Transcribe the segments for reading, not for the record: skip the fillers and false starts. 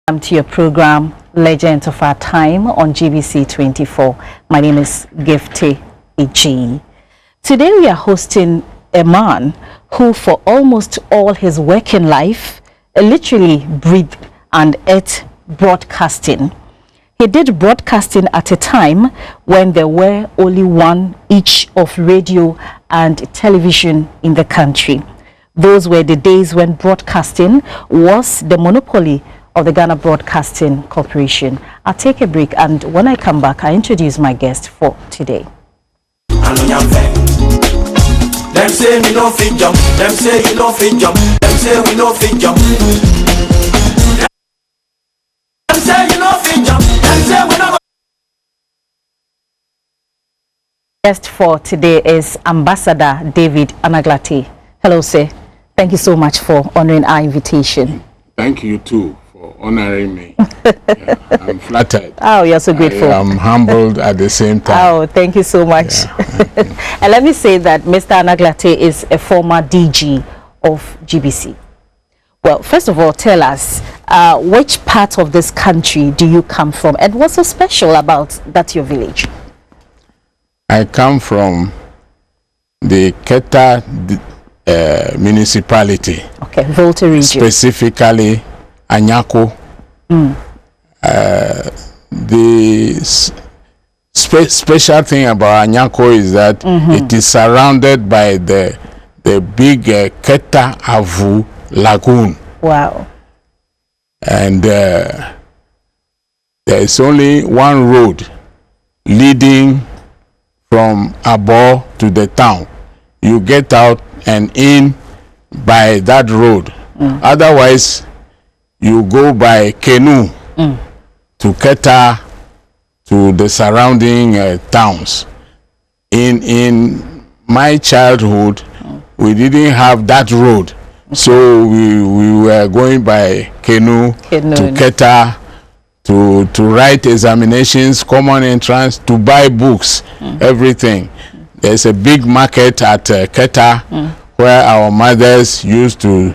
To your program, Legend of Our Time on GBC 24. My name is Gifty Eji. Today we are hosting a man who for almost all his working life literally breathed and ate broadcasting. He did broadcasting at a time when there were only one each of radio and television in the country. Those were the days when broadcasting was the monopoly of the Ghana Broadcasting Corporation. I'll take a break, and when I come back, I introduce my guest for today. Them say me no fit jump. Them say you no fit jump. Them say we no fit jump. Them say you no fit jump. Them say we no. Guest for today is Ambassador David Anaglate. Hello, sir. Thank you so much for honoring our invitation. Thank you too for honoring me. Yeah, I'm flattered. Oh, you're so grateful. I'm humbled at the same time. Oh, thank you so much. Yeah. And let me say that Mr. Anaglate is a former DG of GBC. Well, first of all, tell us, which part of this country do you come from, and what's so special about that your village? I come from the Keta municipality. Okay, Volta region. Specifically, Anyako. The special thing about Anyako is that it is surrounded by the big Keta Avu Lagoon. Wow. And there is only one road leading from Abo to the town. You get out and in by that road. Otherwise, you go by canoe to Keta, to the surrounding towns. In my childhood, we didn't have that road, so we were going by canoe to Keta, to write examinations, common entrance, to buy books, everything. There's a big market at Keta where our mothers used to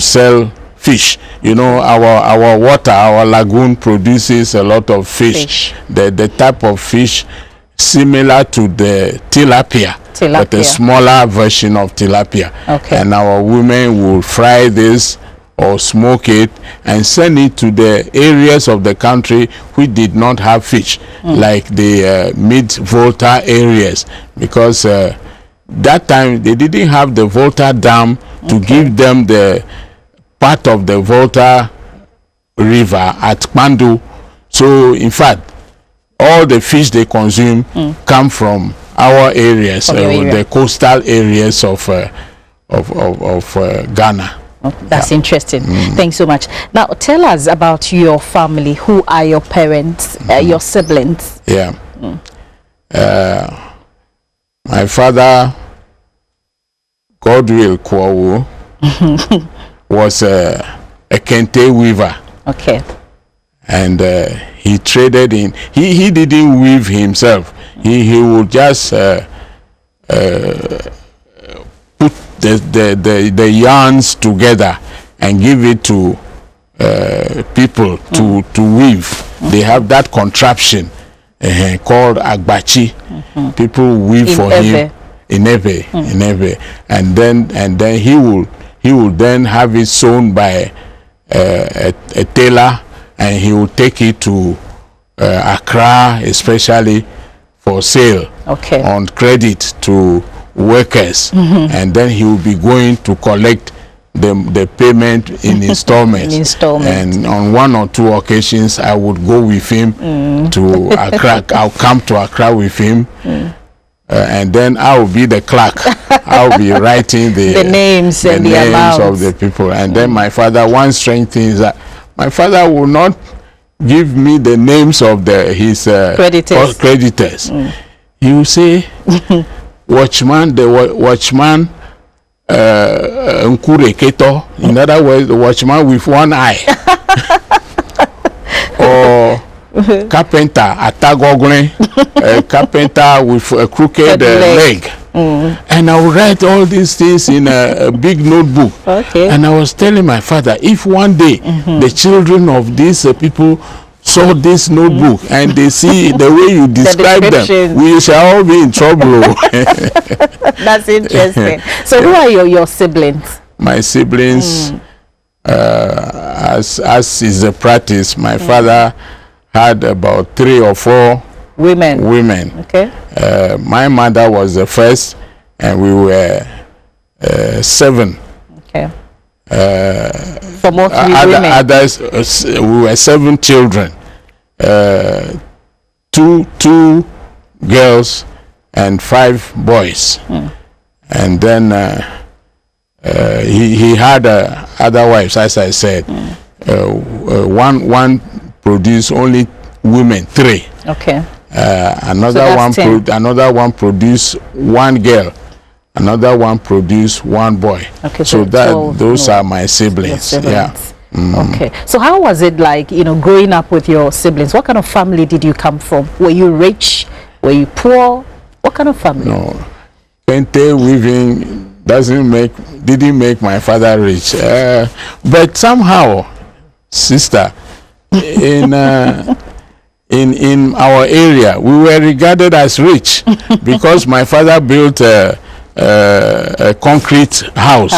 sell fish. You know, our water, our lagoon produces a lot of fish. The type of fish similar to the tilapia, but a smaller version of tilapia. Okay. And our women will fry this or smoke it and send it to the areas of the country which did not have fish, like the mid-Volta areas, because that time they didn't have the Volta Dam to give them the part of the Volta River at Kpandu. So in fact, all the fish they consume come from our areas, the coastal areas of Ghana. That's interesting. Thanks so much. Now, tell us about your family. Who are your parents, your siblings? Yeah. My father, Godwill Kwawu, was a Kente weaver. Okay. And he traded in. He didn't weave himself. He would just put the yarns together and give it to people to weave. They have that contraption called agbachi. People weave in for him in Ebe, and then he will then have it sewn by a tailor, and he will take it to Accra, especially for sale on credit to workers, and then he will be going to collect the payment in installments. And on one or two occasions, I would go with him to Accra. I'll come to Accra with him, and then I will be the clerk. I will be writing the names and the names of the people. And then my father, one strange thing is that my father will not give me the names of his creditors. He will say, watchman, the watchman Nkure Keto, in other words, the watchman with one eye. Or carpenter Atagogle, a carpenter with a crooked leg. And I would write all these things in a big notebook. Okay. And I was telling my father, if one day the children of these people saw this notebook and they see the way you describe them, we shall all be in trouble. That's interesting. So who are your siblings? My siblings, as is the practice, my father had about 3 or 4 women. Okay. My mother was the first, and we were 7. Okay. From all 3 women. Others, we were 7 children. 2 girls and 5 boys. And then he had other wives, as I said. One produced only women, 3. Okay. Another one produced 1 girl. Another one produced 1 boy. Okay, so those are my siblings. Yeah. Okay. So how was it like, growing up with your siblings? What kind of family did you come from? Were you rich? Were you poor? What kind of family? No. Kente weaving didn't make my father rich. But somehow, sister, in our area, we were regarded as rich because my father built a concrete house,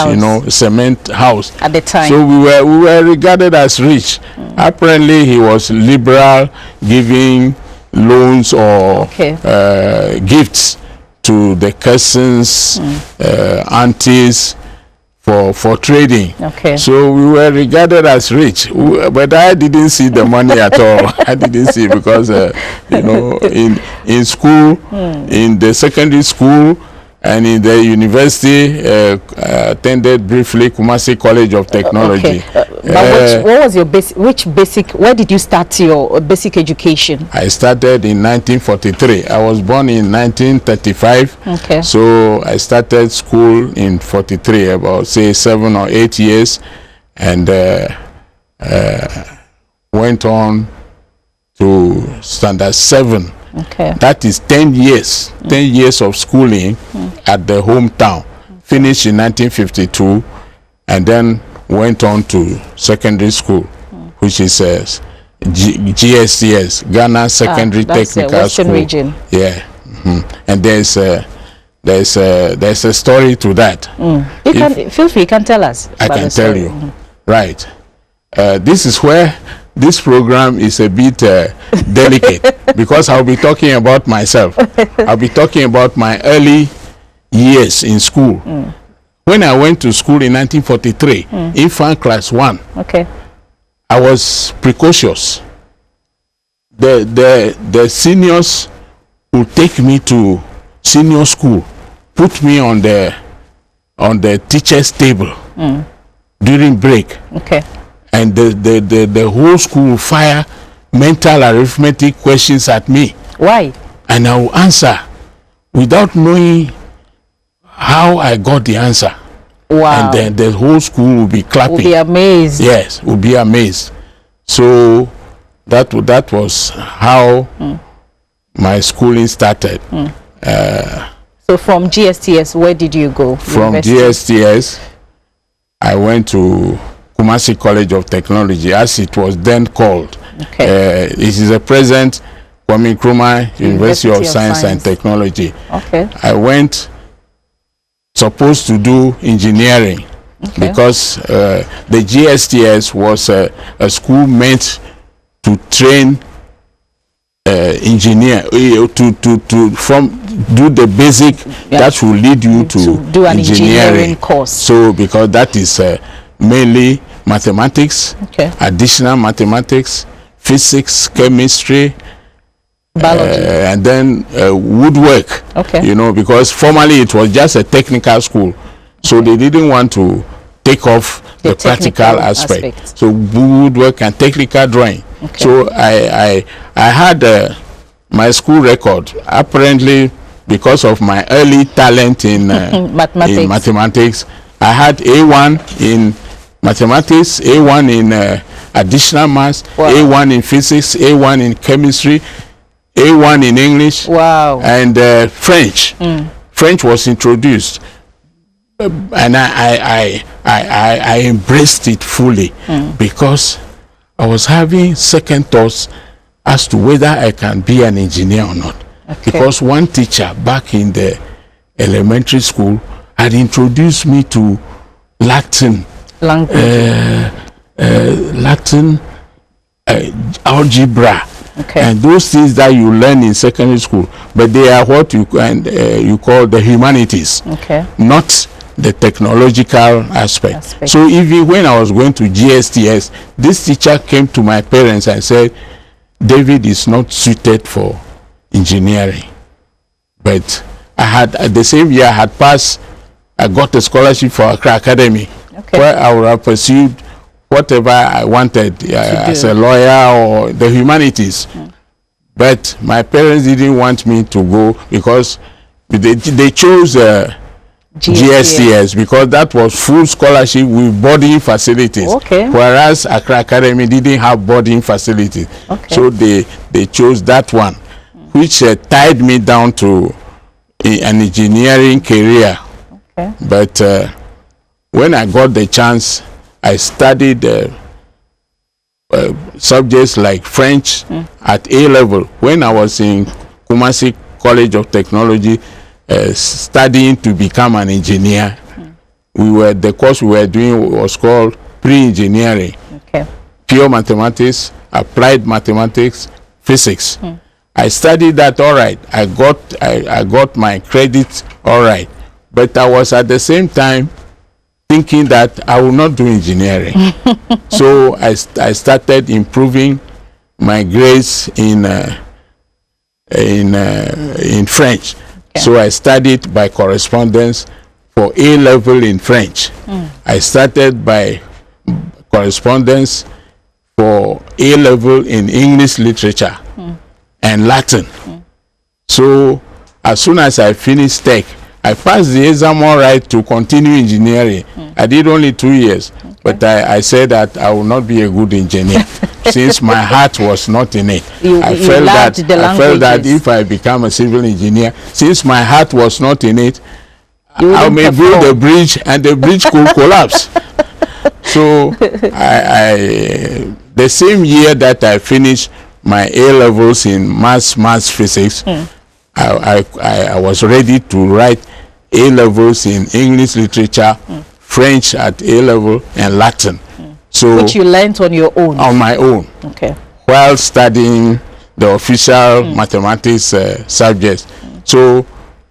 cement house at the time. So we were regarded as rich. Apparently, he was liberal, giving loans or gifts to the cousins, aunties for trading. Okay. So we were regarded as rich, but I didn't see the money at all. I didn't see because in school, in the secondary school, and in the university, attended briefly Kumasi College of Technology. But what was your where did you start your basic education? I started in 1943. I was born in 1935. Okay. So I started school in 43, about say 7 or 8 years, and went on to standard 7. Okay. That is 10 years, 10 years of schooling at the hometown. Finished in 1952, and then went on to secondary school, which is GSTS, Ghana Secondary Technical School. Region. Yeah, and there's a story to that. You can feel free. You can tell us. I can tell you. Right. This is where this program is a bit delicate because I'll be talking about myself. I'll be talking about my early years in school. When I went to school in 1943, infant class 1, I was precocious. The seniors would take me to senior school, put me on the teacher's table during break. Okay. And the whole school fire mental arithmetic questions at me. Why? And I will answer without knowing how I got the answer. Wow. And then the whole school will be clapping. Will be amazed. Yes, will be amazed. So that was how my schooling started. So from GSTS, where did you go? From GSTS, I went to Kumasi College of Technology, as it was then called. Okay. It is the present Kwame Nkrumah University of Science and Technology. Okay. I went supposed to do engineering because the GSTS was a school meant to train engineer to do the basic that will lead you to do an engineering course. So because that is mainly mathematics, additional mathematics, physics, chemistry, biology, and then woodwork. Because formerly it was just a technical school, so they didn't want to take off the practical aspect. So woodwork and technical drawing. So I had my school record, apparently because of my early talent in mathematics. I had A1 in mathematics, A1 in additional maths, A1 in physics, A1 in chemistry, A1 in English, and French. French was introduced, and I embraced it fully because I was having second thoughts as to whether I can be an engineer or not. Okay. Because one teacher back in the elementary school had introduced me to Latin Language. Latin algebra, Okay. and those things that you learn in secondary school, but they are what you call the humanities, Okay. not the technological aspect. So even when I was going to GSTS, this teacher came to my parents and said, David is not suited for engineering. But I had, the same year I had passed, I got a scholarship for Accra Academy, where I would have pursued whatever I wanted as a lawyer or the humanities. But my parents didn't want me to go because they chose GSTS because that was full scholarship with boarding facilities. Okay. Whereas Accra Academy didn't have boarding facilities. Okay. So they chose that one, which tied me down to an engineering career. Okay. But when I got the chance, I studied subjects like French at A level. When I was in Kumasi College of Technology, studying to become an engineer, the course we were doing was called pre-engineering. Okay. Pure mathematics, applied mathematics, physics. I studied that all right. I got my credits all right. But I was at the same time thinking that I will not do engineering. So I started improving my grades in French. Okay. So I studied by correspondence for A level in French. I started by correspondence for A level in English literature and Latin. So as soon as I finished tech, I passed the exam all right to continue engineering. I did only 2 years, but I said that I will not be a good engineer since my heart was not in it. I felt that if I become a civil engineer, since my heart was not in it, I may build a bridge and the bridge could collapse. So the same year that I finished my A levels in maths physics, I was ready to write A levels in English literature, French at A level, and Latin. So which you learned on your own? On my own. Okay. While studying the official mathematics subjects. So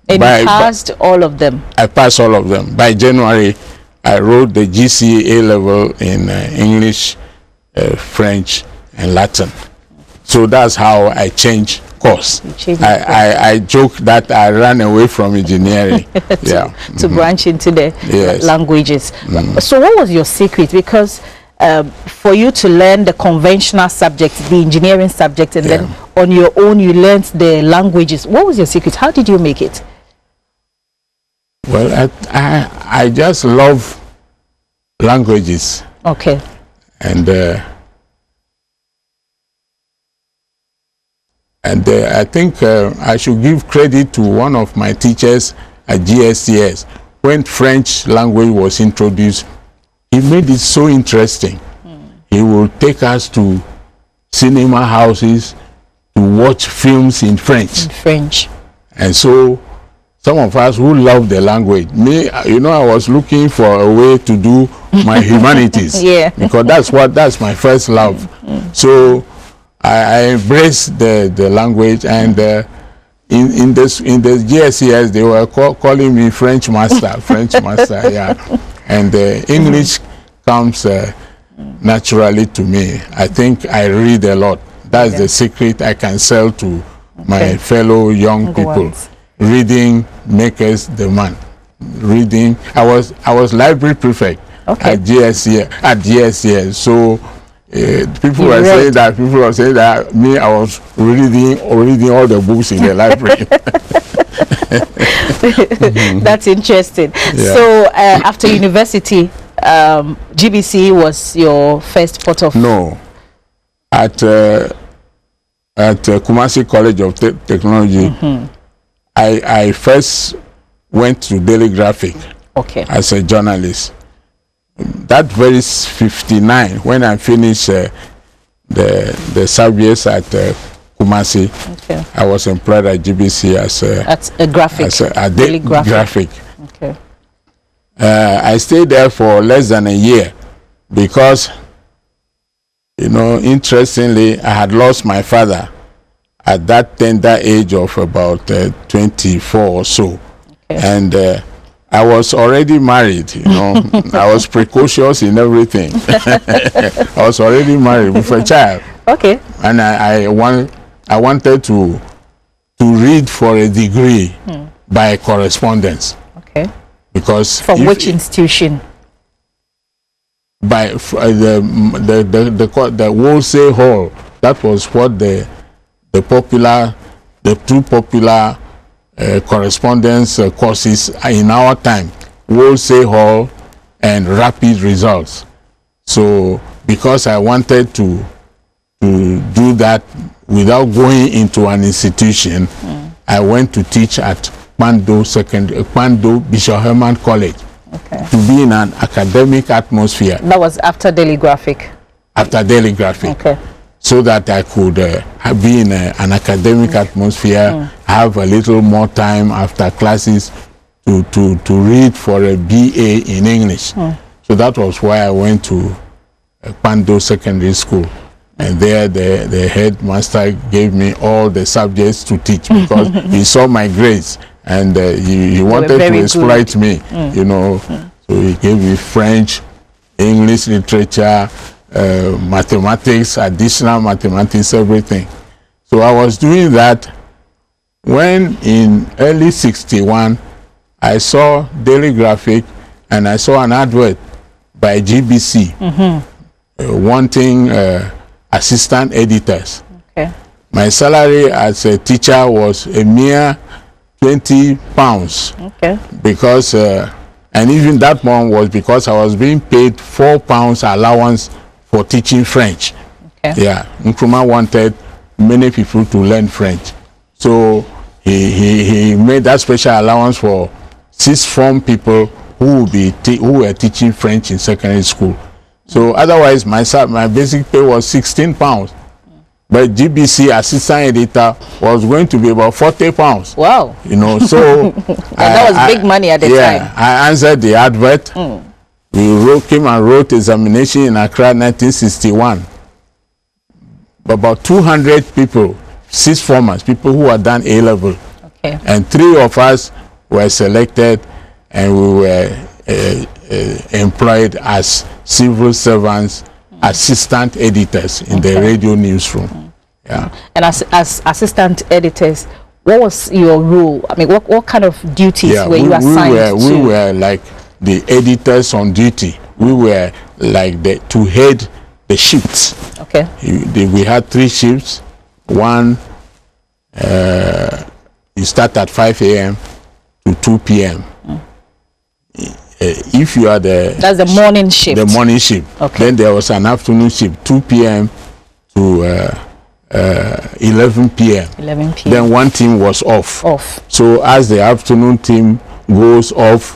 and you passed all of them? I passed all of them. By January, I wrote the GCE A level in English, French, and Latin. So that's how I changed course. I joke that I ran away from engineering to branch into the languages. So what was your secret? Because for you to learn the conventional subjects, the engineering subject, and then on your own you learned the languages, what was your secret? How did you make it? Well, I just love languages. Okay. And I think I should give credit to one of my teachers at GSTS. When French language was introduced, he made it so interesting. He will take us to cinema houses to watch films in French. In French. And so some of us who love the language, me, you know, I was looking for a way to do my humanities. Because that's my first love. So I embraced the language, and in the GSES they were calling me French master, French master, and English comes naturally to me. I think I read a lot. That's the secret I can sell to my fellow young people. Reading makes us the man. Reading. I was library prefect at GSES, so. People were saying that me, I was reading all the books in the library. That's interesting. So after university, GBC was your first port of... No, at Kumasi College of Technology, I first went to Daily Graphic as a journalist. That very 59, when I finished the subjects at Kumasi, I was employed at GBC as a graphic, as a daily graphic. Okay. I stayed there for less than a year because, you know, interestingly, I had lost my father at that tender age of about 24 or so. And I was already married, you know. I was precocious in everything. I was already married with a child. Okay. And I wanted to read for a degree by correspondence. Okay. Because from which institution? By the Wolsey Hall. That was what the two popular correspondence courses in our time, Wolsey Hall and Rapid Results. So because I wanted to do that without going into an institution, I went to teach at Pando Bishop Herman College, to be in an academic atmosphere. That was after Daily Graphic? After Daily Graphic. Okay. So that I could be in an academic atmosphere, have a little more time after classes to read for a BA in English. So that was why I went to Pando Secondary School. And there the headmaster gave me all the subjects to teach because he saw my grades and he wanted to exploit me, you know. So he gave me French, English literature, mathematics, additional mathematics, everything. So I was doing that when in early 61 I saw Daily Graphic and I saw an advert by GBC wanting assistant editors. Okay. My salary as a teacher was a mere 20 pounds. Okay. Because and even that one was because I was being paid £4 allowance for teaching French. Okay. Yeah, Nkrumah wanted many people to learn French, so he made that special allowance for 6th form people who were teaching French in secondary school. So otherwise, my basic pay was £16, but GBC assistant editor was going to be about £40. Wow! You know, so that was big money at the time. I answered the advert. We came and wrote examination in Accra, 1961. About 200 people, 6 formers, people who had done A-level. Okay. And 3 of us were selected, and we were employed as civil servants, assistant editors in the radio newsroom. Yeah. And as assistant editors, what was your role? I mean, what kind of duties were you assigned to? We were like the editors on duty. We were like to head the shifts. Okay. We had 3 shifts. One, you start at 5 a.m. to 2 p.m. If you are that's the morning shift. The morning shift. Okay. Then there was an afternoon shift, 2 p.m. to 11 p.m. 11 p.m. Then one team was off. So as the afternoon team goes off,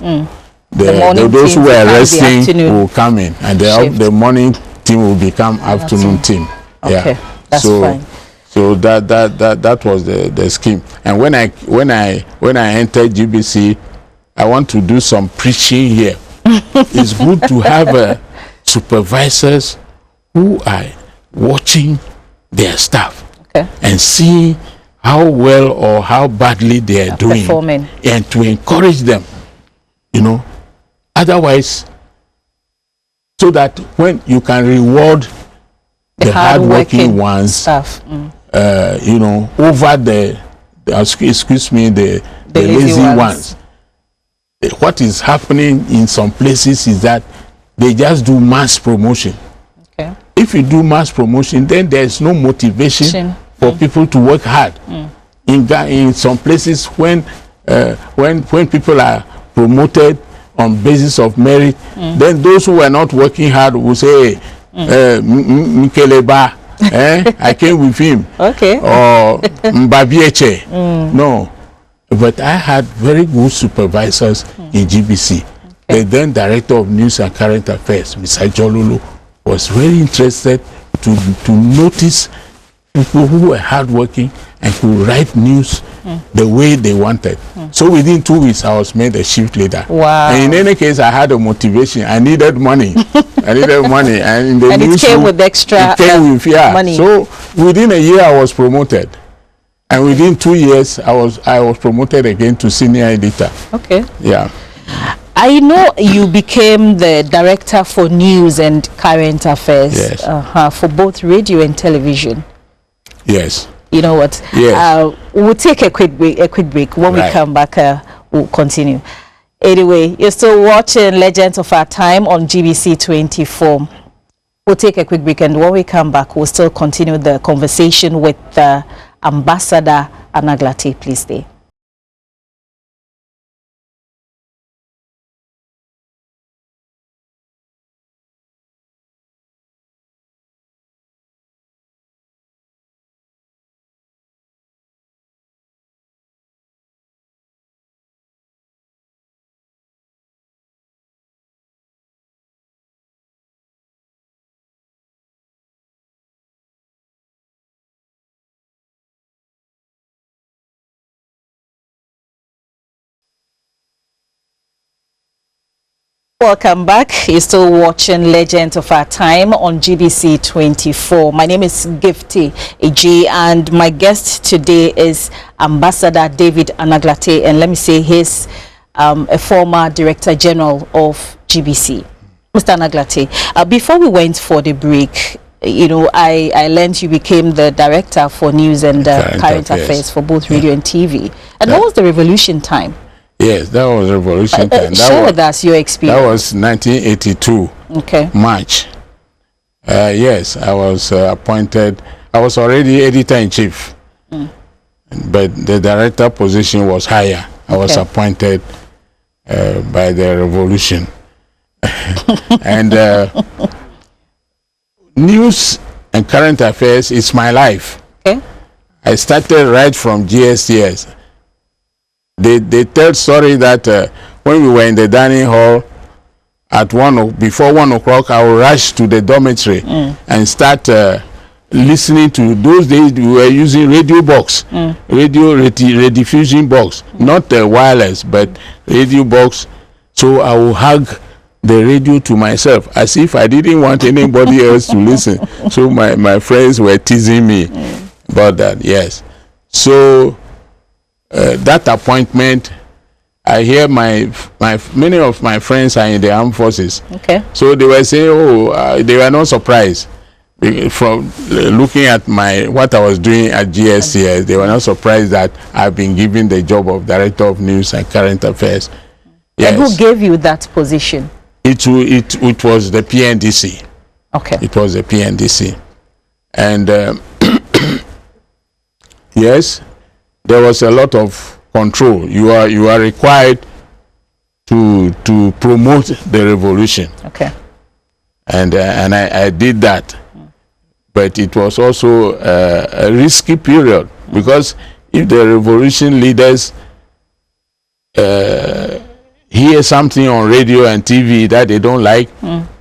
those who were resting will come in, and the morning team will become afternoon team. Okay, that's fine. So that was the scheme. And when I entered GBC, I want to do some preaching here. It's good to have supervisors who are watching their staff and seeing how well or how badly they are doing, performing, and to encourage them, you know. Otherwise, so that when you can reward the hard-working ones, staff, you know, over the lazy ones. What is happening in some places is that they just do mass promotion. Okay. If you do mass promotion, then there's no motivation for people to work hard. In some places, when people are promoted on basis of merit, then those who are not working hard will say, Mikeleba, I came with him. Okay. Or Mbabieche. No. But I had very good supervisors in GBC. The then Director of News and Current Affairs, Mr. Jololo, was very interested to notice people who were hardworking and could write news the way they wanted. So within 2 weeks, I was made the shift leader. Wow. And in any case, I had a motivation. I needed money. I needed money. And in the and it came with extra money. So within a year, I was promoted. And within 2 years, I was promoted again to senior editor. Okay. Yeah. I know you became the director for news and current affairs. Yes. For both radio and television. Yes. You know what? Yes. We'll take a quick break. When we come back, we'll continue. Anyway, you're still watching Legends of Our Time on GBC 24. We'll take a quick break, and when we come back, we'll still continue the conversation with Ambassador Anaglate. Please stay. Welcome back. You're still watching Legends of Our Time on GBC 24. My name is Gifty Eji, and my guest today is Ambassador David Anaglate, and let me say he's a former Director General of GBC. Mr. Anaglate, before we went for the break, you know, I learned you became the Director for News and Current Affairs for both radio and TV. And what was the revolution time? Yes, that was revolution time. Share with us your experience. That was 1982, March. Yes, I was appointed. I was already editor-in-chief, but the director position was higher. I was appointed by the revolution. And news and current affairs is my life. I started right from GSTS. They tell story that when we were in the dining hall at before 1 o'clock, I would rush to the dormitory and start listening to. Those days we were using radio box, radio rediffusion box, not wireless, but radio box. So I would hug the radio to myself as if I didn't want anybody else to listen. So my friends were teasing me about that. Yes. So that appointment, I hear many of my friends are in the armed forces. So they were saying, they were not surprised from looking at what I was doing at GSCS. They were not surprised that I've been given the job of Director of News and Current Affairs. Yes. And who gave you that position? It was the PNDC. It was the PNDC, and yes. There was a lot of control. You are required to promote the revolution. And I did that, but it was also a risky period, because if the revolution leaders hear something on radio and TV that they don't like,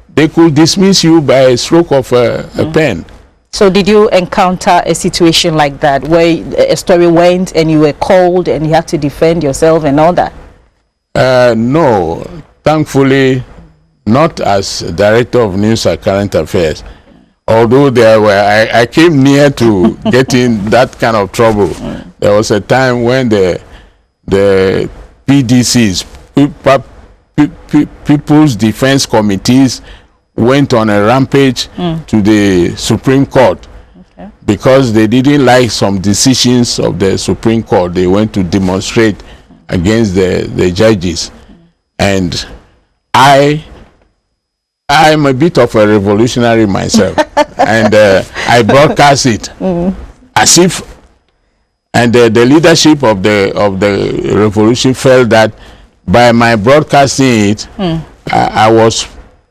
they could dismiss you by a stroke of a pen. So did you encounter a situation like that, where a story went and you were called and you had to defend yourself and all that? No, thankfully, not as Director of News and Current Affairs. Although I came near to getting that kind of trouble. There was a time when the PDCs, People's Defense Committees, went on a rampage to the Supreme Court because they didn't like some decisions of the Supreme Court. They went to demonstrate against the judges. And I'm a bit of a revolutionary myself. And I broadcast it as if, and the leadership of the revolution felt that by my broadcasting it, I was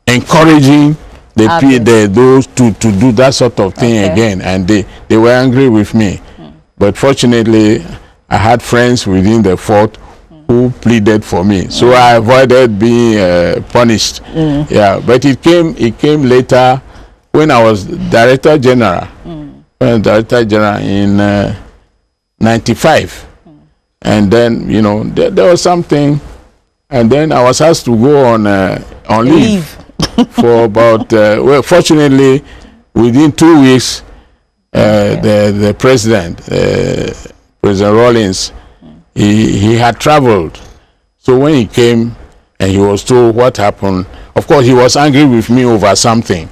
encouraging those to do that sort of thing again, and they were angry with me. But fortunately, I had friends within the fort who pleaded for me, so I avoided being punished. Yeah, but it came later when I was Director General. Director General in '95, and then there was something, and then I was asked to go on leave for about. Well, fortunately, within 2 weeks, the president, President Rawlings, he had traveled. So when he came and he was told what happened, of course he was angry with me over something.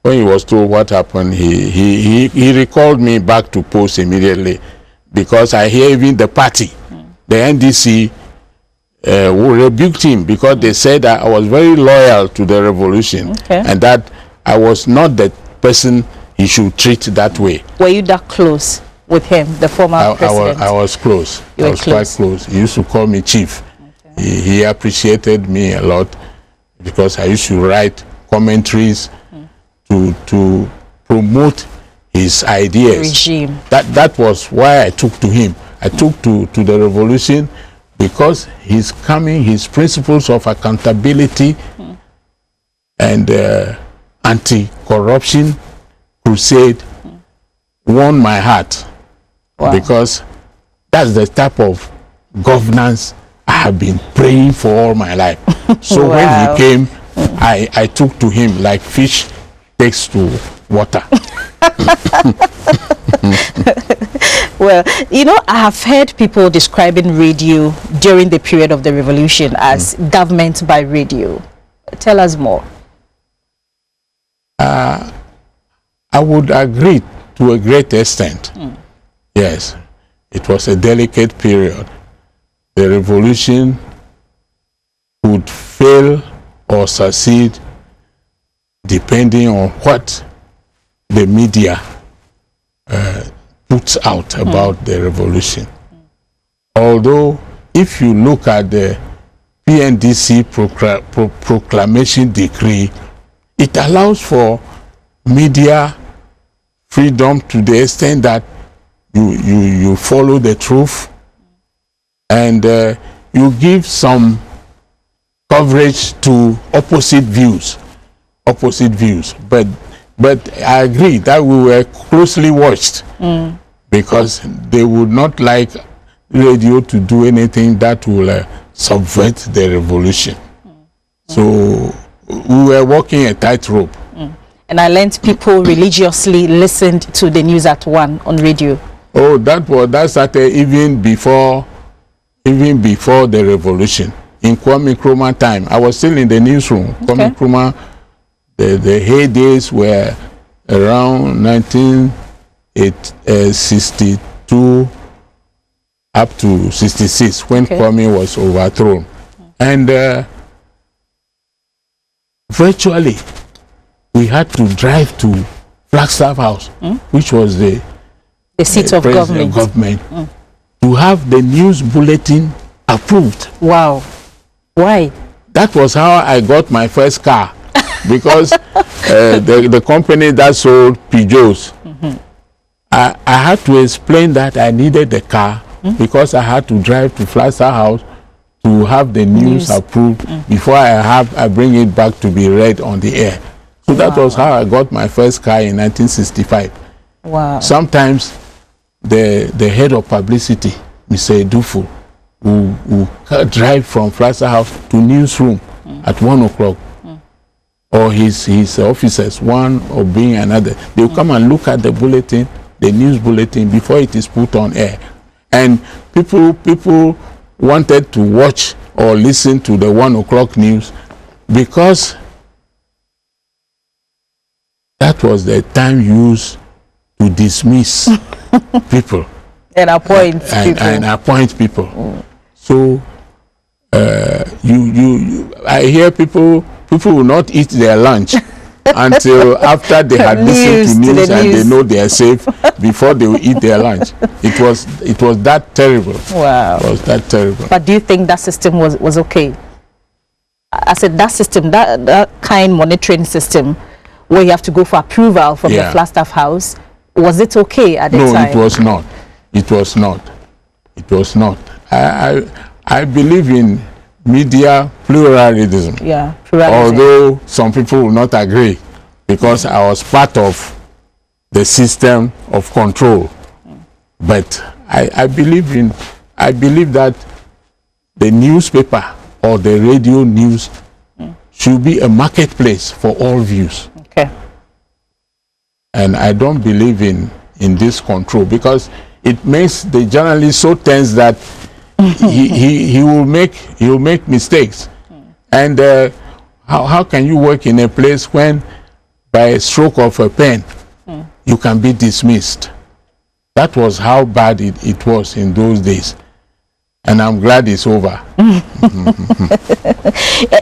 When he was told what happened, he recalled me back to post immediately, because I hear even the party, the NDC, who rebuked him because they said that I was very loyal to the revolution, and that I was not the person he should treat that way. Were you that close with him, the former president? I was close. I was quite close. He used to call me chief. He appreciated me a lot because I used to write commentaries to promote his ideas. Regime. That was why I took to him. I took to the revolution because his principles of accountability and anti-corruption crusade won my heart. Wow. Because that's the type of governance I have been praying for all my life. So when he came, I took to him like fish takes to water. Well, I have heard people describing radio during the period of the revolution as government by radio. Tell us more. I would agree to a great extent. Yes, it was a delicate period. The revolution could fail or succeed depending on what the media puts out about the revolution. Although, if you look at the PNDC proclamation decree, it allows for media freedom to the extent that you follow the truth, and you give some coverage to opposite views. But I agree that we were closely watched because they would not like radio to do anything that will subvert the revolution. So we were walking a tightrope. And I learned people religiously listened to the news at 1 on radio. Oh, that started even before the revolution. In Kwame Nkrumah time, I was still in the newsroom. Kwame Nkrumah, the heydays were around 1962 up to 66 when Kwame was overthrown. And virtually we had to drive to Flagstaff House, which was the seat of government, to have the news bulletin approved. Wow. Why? That was how I got my first car, because the company that sold Peugeots, I had to explain that I needed the car because I had to drive to Flagstaff House to have the news approved before I bring it back to be read on the air. So that was how I got my first car in 1965. Wow. Sometimes the head of publicity, Mr. Edufu, will drive from Flagstaff House to newsroom at 1 o'clock. Or his officers, one or being another, they will come and look at the bulletin, the news bulletin, before it is put on air. And people wanted to watch or listen to the 1 o'clock news because that was the time used to dismiss people and appoint people. So I hear people will not eat their lunch until after they had listened to news and they know they are safe before they will eat their lunch. It was that terrible. Wow. It was that terrible. But do you think that system was okay? I said that system, that kind monitoring system where you have to go for approval from the Flagstaff House, was it okay at the time? No, it was not. It was not. It was not. I believe in media pluralism. Yeah, pluralism. Although some people will not agree, because I was part of the system of control. But I believe that the newspaper or the radio news should be a marketplace for all views. Okay. And I don't believe in this control, because it makes the journalist so tense that he will make mistakes. And how can you work in a place when by a stroke of a pen you can be dismissed? That was how bad it was in those days. And I'm glad it's over.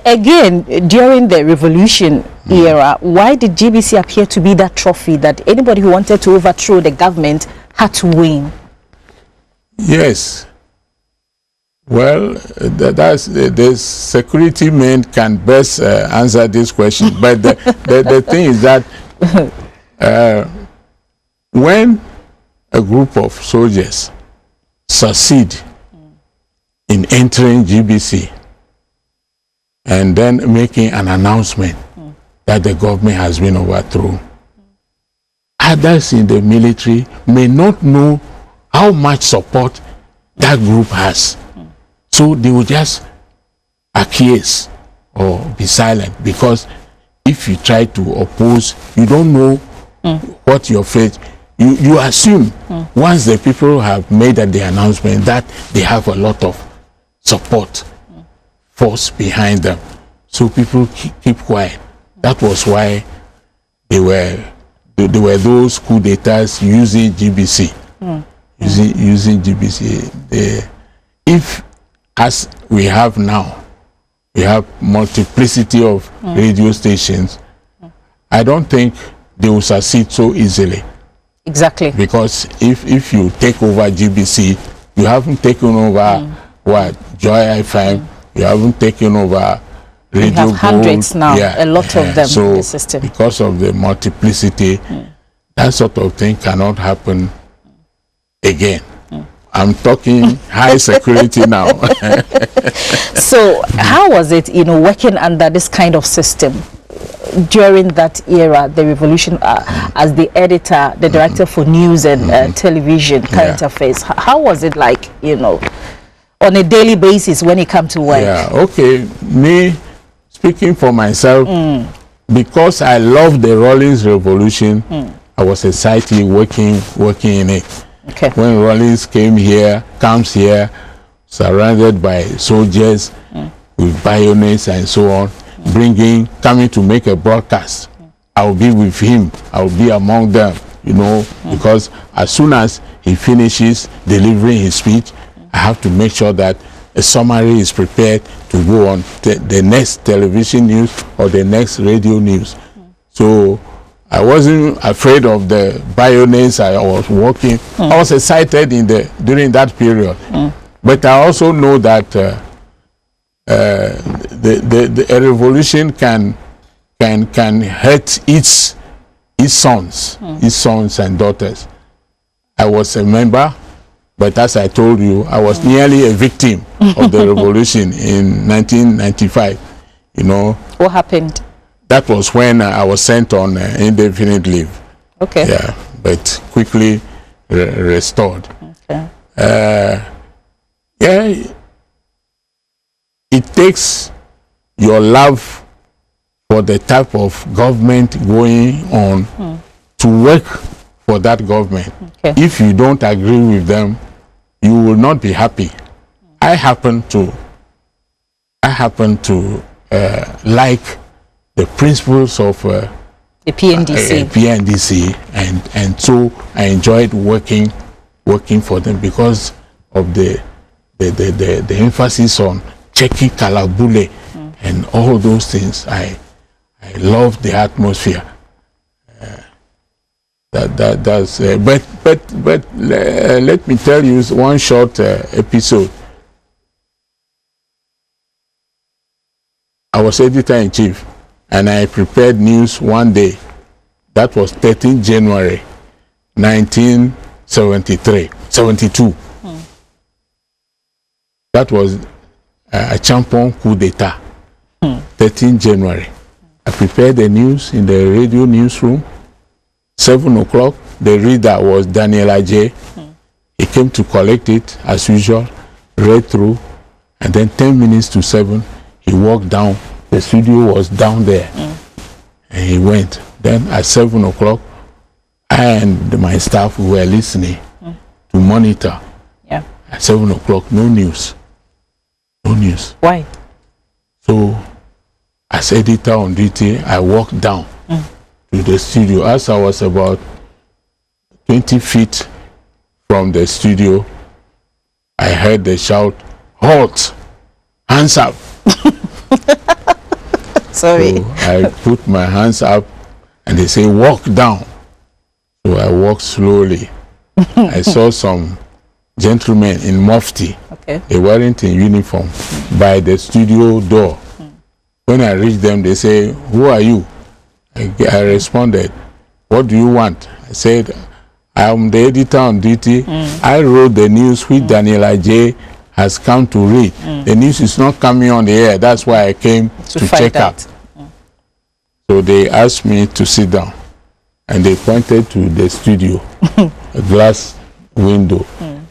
Again, during the revolution era, why did GBC appear to be that trophy that anybody who wanted to overthrow the government had to win? Yes. Well, the security men can best answer this question. But the thing is that when a group of soldiers succeed in entering GBC and then making an announcement that the government has been overthrown, others in the military may not know how much support that group has. So they will just acquiesce or be silent, because if you try to oppose, you don't know what your fate. You assume once the people have made the announcement that they have a lot of support force behind them, so people keep quiet. That was why they were those coup d'etats using GBC, using GBC. If, as we have now, we have multiplicity of radio stations, I don't think they will succeed so easily. Exactly. Because if you take over GBC, you haven't taken over what? Joy FM, you haven't taken over Radio We have Gold. hundreds now, Yeah. a lot of them So in the system. because of the multiplicity, that sort of thing cannot happen again. I'm talking high security now. So how was it, working under this kind of system during that era, the revolution, as the editor, the director for news and television, current affairs? How was it like, on a daily basis when it comes to work? Yeah, okay. Me, speaking for myself, because I love the Rawlings Revolution, I was excited working in it. Okay. When Rawlings comes here, surrounded by soldiers with bayonets and so on, coming to make a broadcast, I'll be with him. I'll be among them, because as soon as he finishes delivering his speech, I have to make sure that a summary is prepared to go on the next television news or the next radio news. So I wasn't afraid of the bayonets. I was working. I was excited during that period. But I also know that a revolution can hurt its sons, and daughters. I was a member, but as I told you, I was nearly a victim of the revolution in 1995. What happened? That was when I was sent on indefinite leave. Okay. Yeah, but quickly restored. Okay. It takes your love for the type of government going on to work for that government. Okay. If you don't agree with them, you will not be happy. I happen to like the principles of The PNDC. PNDC, and so I enjoyed working for them because of the emphasis on checking Kalabule and all those things. I love the atmosphere. But let me tell you one short episode. I was editor-in-chief, and I prepared news one day. That was 13 January 1972. That was a champion coup d'etat, 13 January. I prepared the news in the radio newsroom. 7 o'clock, the reader was Daniel Ajay. He came to collect it as usual, read through, and then 10 minutes to 7, he walked down. The studio was down there, and he went. Then at 7 o'clock, I and my staff were listening to monitor. Yeah. At 7 o'clock, no news. No news. Why? So, as editor on duty, I walked down to the studio. As I was about 20 feet from the studio, I heard the shout, "Halt! Hands up!" Sorry. So I put my hands up and they say, "Walk down." So I walked slowly. I saw some gentlemen in mufti. Okay. They weren't in uniform by the studio door. When I reached them, they say, "Who are you?" I responded, "What do you want?" I said, "I am the editor on duty. I wrote the news which Daniel Ajay has come to read. The news is not coming on the air. That's why I came to check out." So they asked me to sit down, and they pointed to the studio, a glass window,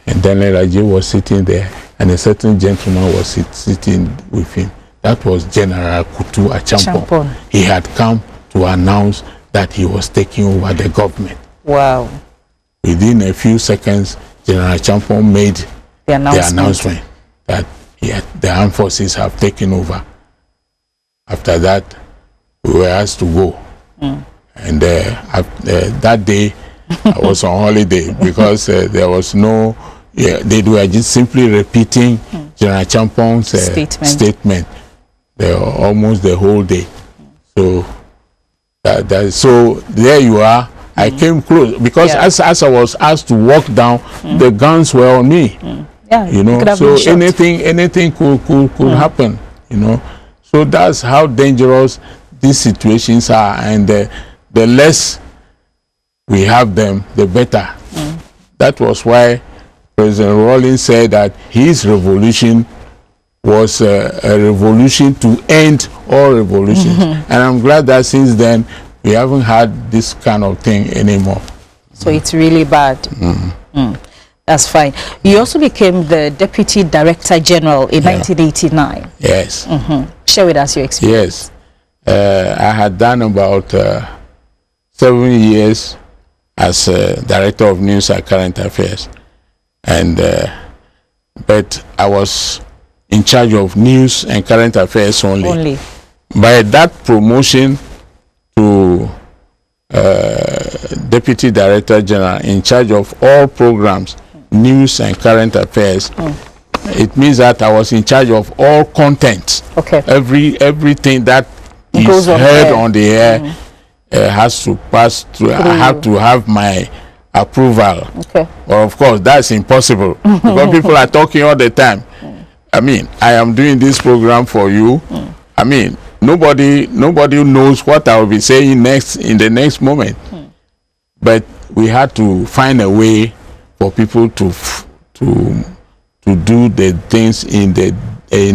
and Daniel Ajay was sitting there, and a certain gentleman was sitting with him. That was General Kutu Achampon. He had come to announce that he was taking over the government. Wow. Within a few seconds, General Achampon made the announcement that the armed forces have taken over. After that, we were asked to go. And that day, I was on holiday because there was no, they were just simply repeating General Champon's statement almost the whole day. So, so there you are. I came close because as I was asked to walk down, the guns were on me. Yeah, you know, so anything could happen. You know, so that's how dangerous these situations are, and the less we have them, the better. That was why President Rawlings said that his revolution was a revolution to end all revolutions. And I'm glad that since then we haven't had this kind of thing anymore. So it's really bad. That's fine. You also became the Deputy Director General in 1989. Yes. Share with us your experience. Yes. I had done about 7 years as Director of News and Current Affairs. And but I was in charge of news and current affairs only. By that promotion to Deputy Director General in charge of all programs, news and current affairs, it means that I was in charge of all content. Okay. Everything that is heard on the air has to pass through. I have to have my approval. Okay. Well, of course, that's impossible because people are talking all the time. I mean, I am doing this program for you. I mean, nobody knows what I will be saying next in the next moment. But we had to find a way for people to do the things in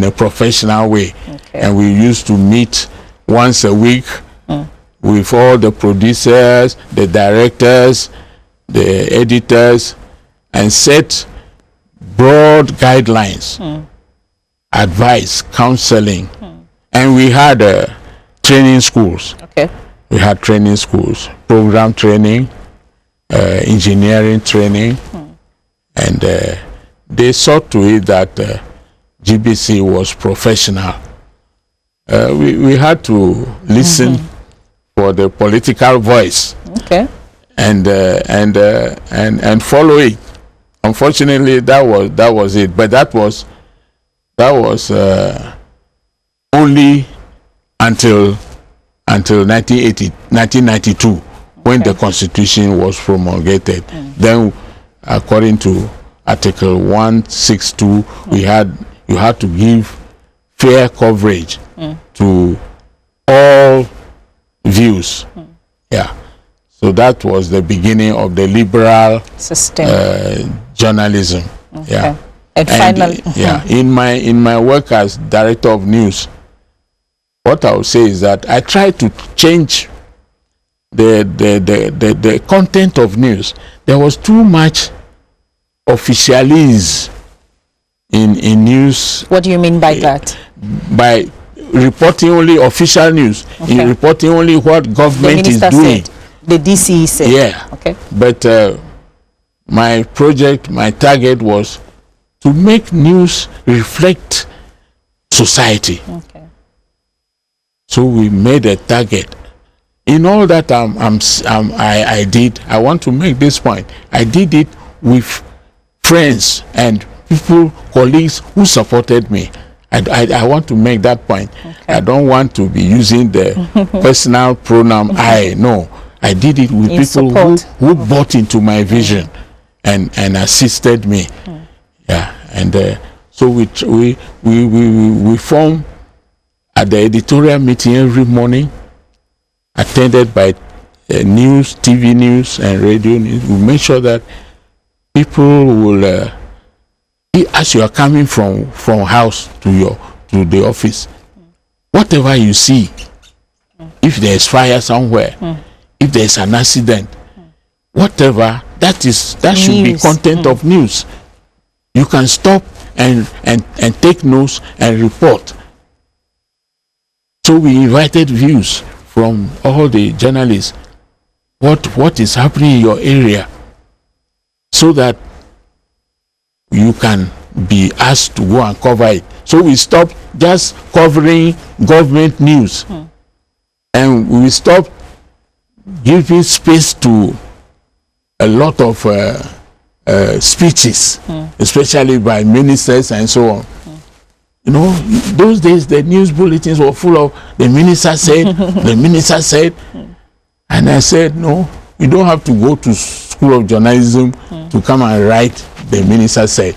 a professional way. Okay. And we used to meet once a week with all the producers, the directors, the editors, and set broad guidelines, advice, counseling. And we had training schools. Okay. We had training schools, program training, engineering training, and they saw to it that GBC was professional. We had to listen for the political voice. Okay. And follow it. Unfortunately, that was it. But that was only until 1992, when the Constitution was promulgated. Then, according to Article 162, you had to give fair coverage to all views. Yeah. So that was the beginning of the liberal system, journalism. Okay. Yeah. And finally, yeah, in my work as director of news, what I would say is that I try to change the content of news. There was too much officialese in news. What do you mean by that? By reporting only official news, in reporting only what government is doing. Said, the DCE said. Yeah. Okay. But my target was to make news reflect society. Okay. So we made a target. In all that I did, I want to make this point. I did it with friends and people, colleagues who supported me. I want to make that point. Okay. I don't want to be using the personal pronoun I. No, I did it with people who bought into my vision and assisted me. Yeah, and so we form at the editorial meeting every morning, attended by news, TV news, and radio news. We make sure that people will. As you are coming from house to the office, whatever you see, if there is fire somewhere, if there is an accident, whatever that should be content of news. You can stop and take notes and report. So we invited views from all the journalists. What is happening in your area, so that you can be asked to go and cover it. So we stopped just covering government news, and we stopped giving space to a lot of speeches, especially by ministers and so on. You know, those days the news bulletins were full of the minister said, the minister said, and I said, no, you don't have to go to School of Journalism to come and write the minister said.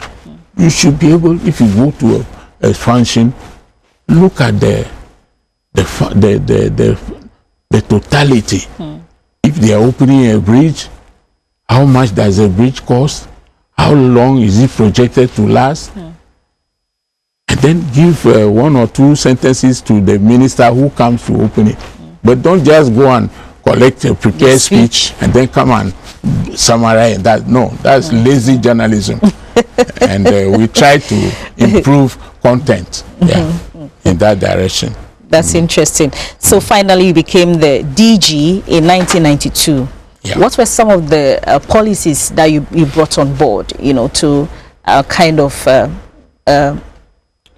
You should be able, if you go to a function, look at the totality. If they are opening a bridge, how much does a bridge cost? How long is it projected to last? And then give one or two sentences to the minister who comes to open it. But don't just go and collect a prepared speech and then come and summarize that. No, that's lazy journalism. And we try to improve content in that direction. That's interesting. So finally you became the DG in 1992. Yeah. What were some of the policies that you brought on board, you know, to kind of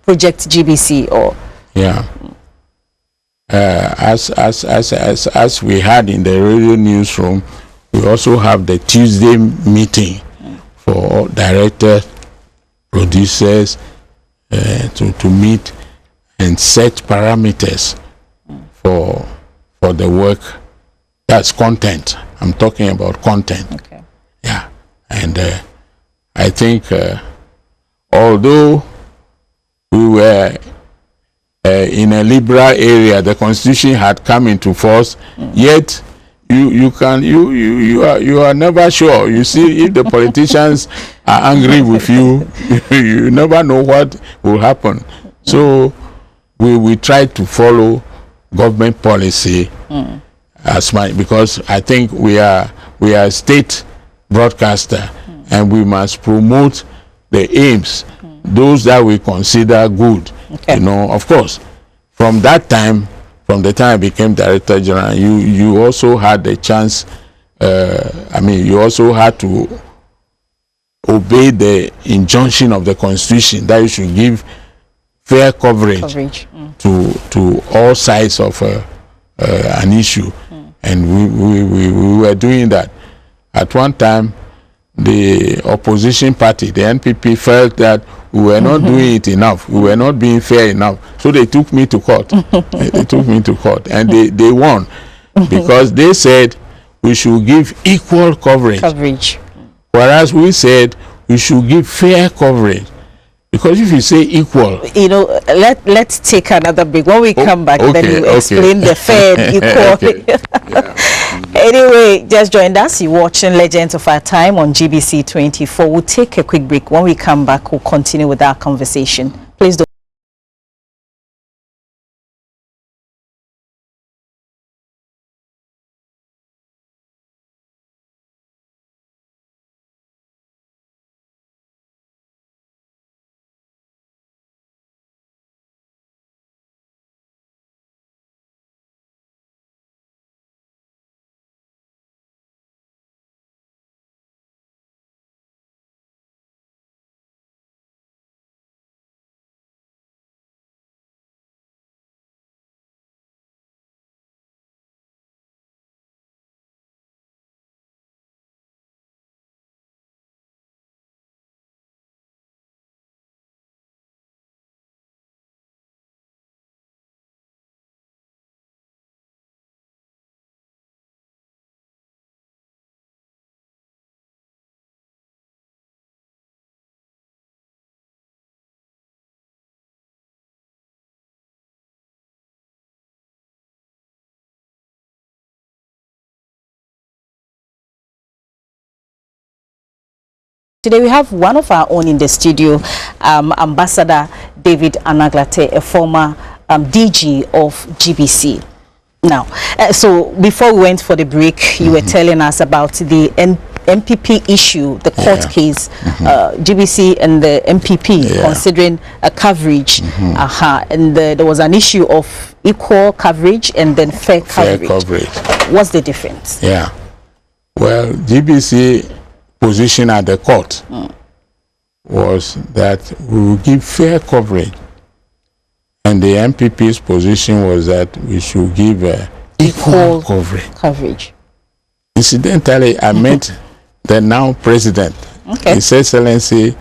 project GBC or? Yeah. As we had in the radio newsroom, we also have the Tuesday meeting for directors, producers to meet and set parameters for the work. That's content. I'm talking about content. Okay. Yeah, and I think although we were in a liberal area, the constitution had come into force. Yet you are never sure. You see, if the politicians are angry with you, you never know what will happen. So we try to follow government policy as much, because I think we are a state broadcaster, and we must promote the aims, those that we consider good. Okay. You know, of course, from that time, from the time I became Director General, you also had the chance. You also had to obey the injunction of the Constitution that you should give fair coverage. To all sides of an issue, and we were doing that. At one time, the opposition party, the NPP, felt that we were not doing it enough. We were not being fair enough. So they took me to court. They took me to court, and they won, because they said we should give equal coverage. Whereas we said we should give fair coverage. Because if you say equal, you know, let's take another break. When we come back, then you explain the fair and equal. Anyway, just joined us. You're watching Legends of Our Time on GBC 24. We'll take a quick break. When we come back, we'll continue with our conversation. Please don't. Today we have one of our own in the studio, Ambassador David Anaglate, a former DG of GBC. Now, so before we went for the break, you were telling us about the MPP issue, the court case, GBC and the MPP considering a coverage, and there was an issue of equal coverage and then fair coverage. What's the difference? Yeah, well, GBC position at the court was that we will give fair coverage, and the MPP's position was that we should give equal coverage. Incidentally, I met the now president, His Excellency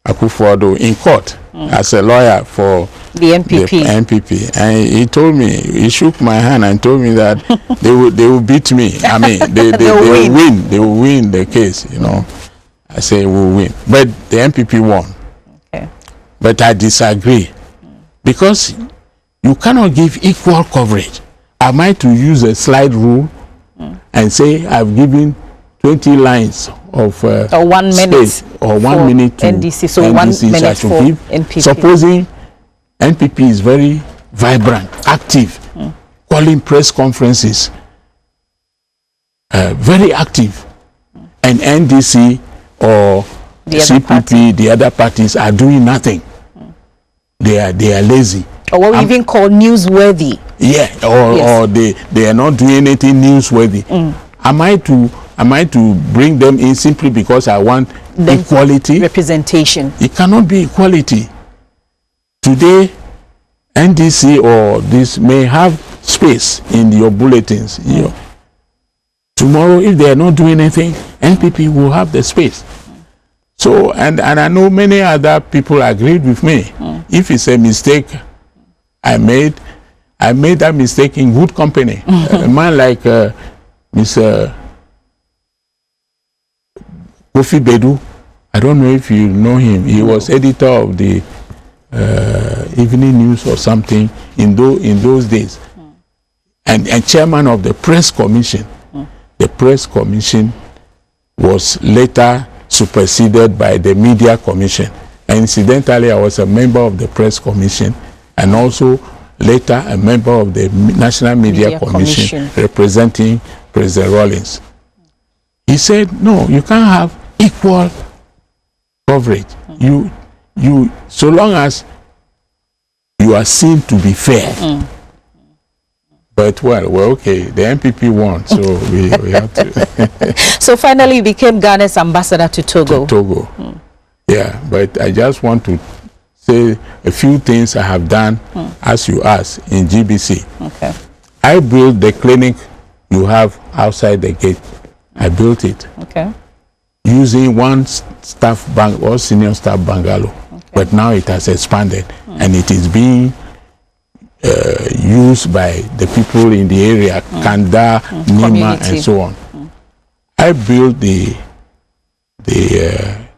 Akufo-Addo, in court as a lawyer for the MPP. And he told me, he shook my hand and told me that they will beat me. I mean, they will win the case, you know. I say we'll win, but the MPP won. But I disagree, because you cannot give equal coverage. Am I to use a slide rule and say I've given 20 lines of or 1 minute space, or 1 minute to NDC, so NDC 1 minute for give? NPP. Supposing NPP is very vibrant, active, calling press conferences, very active, and NDC or the CPP, the other parties are doing nothing. They are lazy. Or what we even call newsworthy. Yeah, or they are not doing anything newsworthy. Am I to bring them in simply because I want equality? Representation. It cannot be equality. Today, NDC or this may have space in your bulletins. Tomorrow, if they are not doing anything, NPP will have the space. So, and I know many other people agreed with me. If it's a mistake I made that mistake in good company. A man like Mr. Kofi Bedu, I don't know if you know him. He was editor of the Evening News or something in those days, and chairman of the Press Commission. The Press Commission was later superseded by the Media Commission. And incidentally, I was a member of the Press Commission, and also later a member of the National Media Commission representing President Rawlings. He said, no, you can't have equal coverage. You so long as you are seen to be fair. But well, okay, the MPP won, so we have to. So finally you became Ghana's ambassador to Togo. Yeah, but I just want to say a few things I have done, as you asked, in GBC. I built the clinic you have outside the gate. I built it. Using one staff bank or senior staff bungalow. But now it has expanded and it is being used by the people in the area, Kanda, Nima, and so on. I built the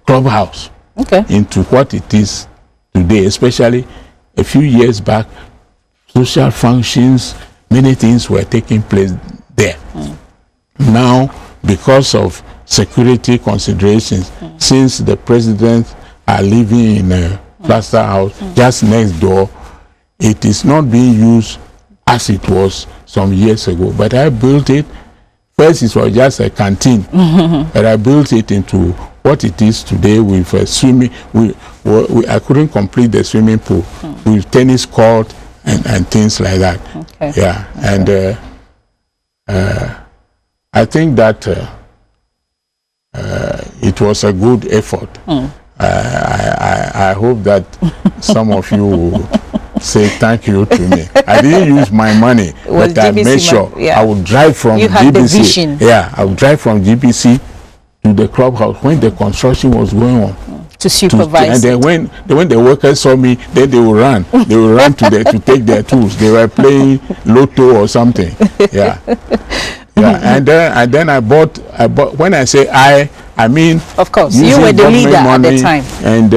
clubhouse into what it is today, especially a few years back. Social functions, many things were taking place there. Now, because of security considerations, since the president are living in a plaster house just next door, it is not being used as it was some years ago. But I built it. First, it was just a canteen, but I built it into what it is today with swimming. I couldn't complete the swimming pool with tennis court and things like that. Okay. Yeah, okay. And I think that it was a good effort. I hope that some of you will say thank you to me. I didn't use my money, but I made sure I would drive from you had GBC. The vision. Yeah, I would drive from GBC to the clubhouse when the construction was going on. To supervise. And then when the workers saw me, then they would run. They would run to take their tools. They were playing lotto or something. Yeah. Yeah. And then I bought when I say I mean, of course, you were the leader at the time. And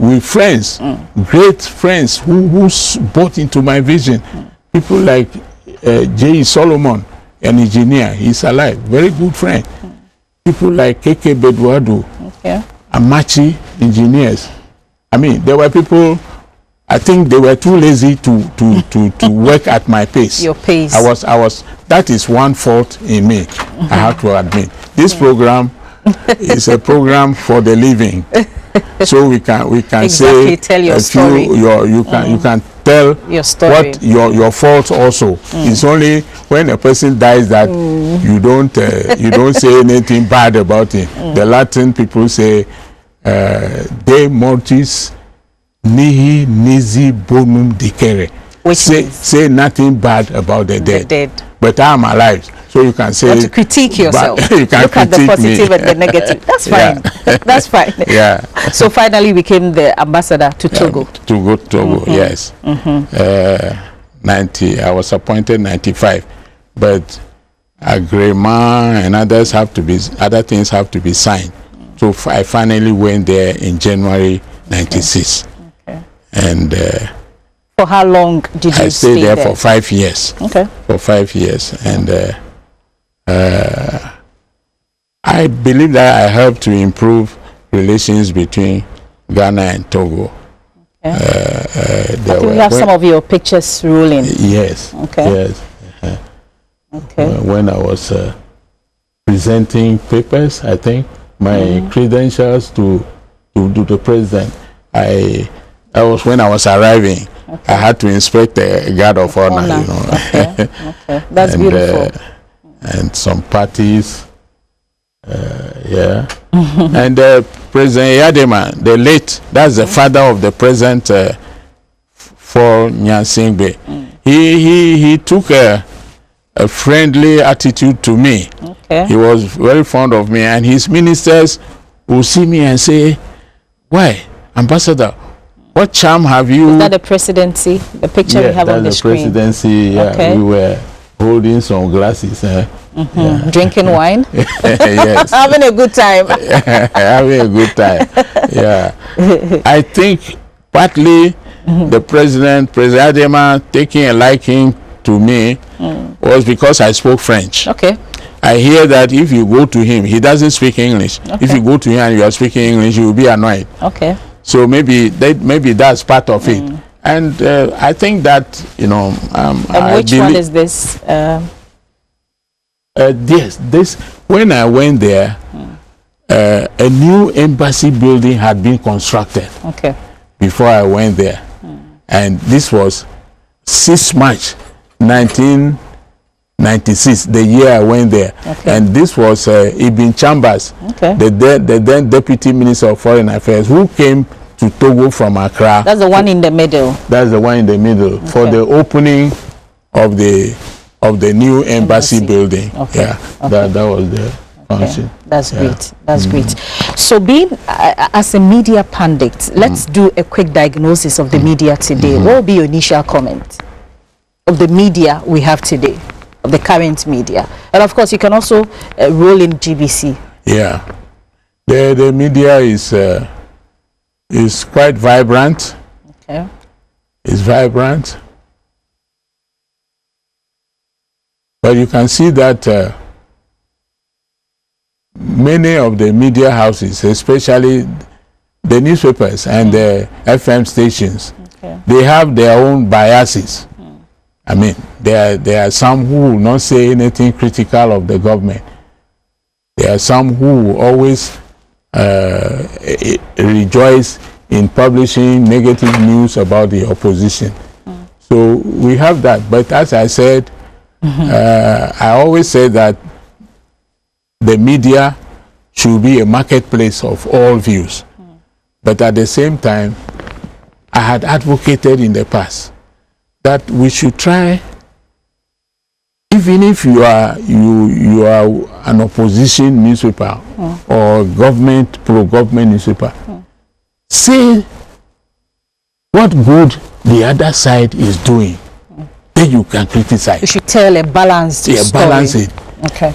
with friends, great friends who bought into my vision. People like J. Solomon, an engineer, he's alive, very good friend. People like KK Bedwadu, Amachi engineers. I mean, there were people, I think they were too lazy to work at my pace. Your pace. That is one fault in me, I have to admit. This program is a program for the living. So we can exactly say tell your story. You can tell your story. What your fault also. It's only when a person dies that you don't say anything bad about him. The Latin people say de mortis mihi nisi bonum dicere. Which say nothing bad about the dead. But I'm alive, so you can say. Or to critique yourself. You can look at the positive me. and the negative. That's fine. That's fine. Yeah. So finally, became the ambassador to Togo. To Togo, yes. 90. I was appointed 95, but agreement and other things have to be signed. So I finally went there in January 96. Okay. And. For how long did you stay there? I stayed there for 5 years. Okay. For 5 years. And I believe that I helped to improve relations between Ghana and Togo. Okay. I think we have some of your pictures rolling. Yes. Okay. Yes. Okay. When I was presenting papers, I think, my credentials to the president, that was when I was arriving. Okay. I had to inspect the guard of honor, you know. Okay. Okay. That's beautiful. And some parties, yeah. And President Yadema, the late, that's the father of the present for Nyansingbe. He took a friendly attitude to me. Okay. He was very fond of me, and his ministers will see me and say, "Why, Ambassador? What charm have you?" Is that the presidency? The picture we have on the screen? Presidency, yeah. Okay. We were holding some glasses. Yeah. Drinking wine? Yes. Having a good time. Having a good time. Yeah. I think partly the President Adema, taking a liking to me was because I spoke French. Okay. I hear that if you go to him, he doesn't speak English. Okay. If you go to him and you are speaking English, you will be annoyed. Okay. So maybe that's part of it, and I think that And which one is this? This when I went there, a new embassy building had been constructed. Okay. Before I went there, and this was 6 March, 1996, the year I went there. Okay. And this was Ibn Chambers, the then Deputy Minister of Foreign Affairs, who came to Togo from Accra. That's the one in the middle. That's the one in the middle for the opening of the new embassy building. Okay. Yeah, okay. That was the function. That's great. That's great. So being as a media pundit, let's do a quick diagnosis of the media today. What will be your initial comment of the media we have today, of the current media? And of course, you can also roll in GBC. Yeah, the media is quite vibrant. Okay. It's vibrant. But you can see that many of the media houses, especially the newspapers and the FM stations, they have their own biases. I mean, there are some who will not say anything critical of the government. There are some who will always rejoice in publishing negative news about the opposition. So we have that. But as I said, I always say that the media should be a marketplace of all views. But at the same time, I had advocated in the past that we should try, even if you are an opposition newspaper or pro-government newspaper, say what good the other side is doing, then you can criticize. You should tell a balanced story. Balance it. Okay.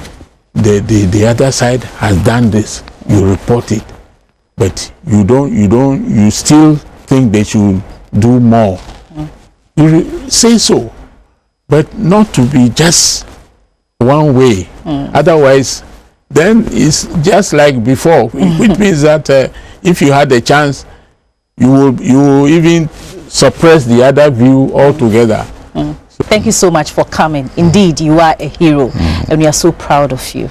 The other side has done this, you report it, but you still think they should do more. You say so, but not to be just one way. Otherwise, then it's just like before, which means that if you had a chance, you will even suppress the other view altogether. Thank you so much for coming. Indeed, you are a hero, and we are so proud of you.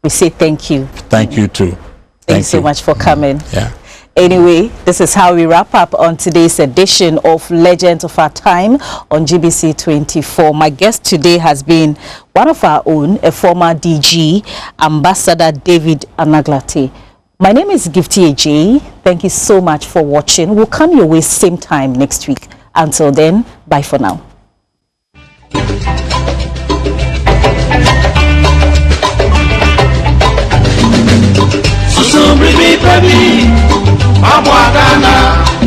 We say thank you. Thank you too. Thank you so much for coming. Yeah. Anyway, this is how we wrap up on today's edition of Legends of Our Time on GBC 24. My guest today has been one of our own, a former DG, Ambassador David Anaglate. My name is Gifty AJ. Thank you so much for watching. We'll come your way same time next week. Until then, bye for now. Bring me baby, I'm Ghana.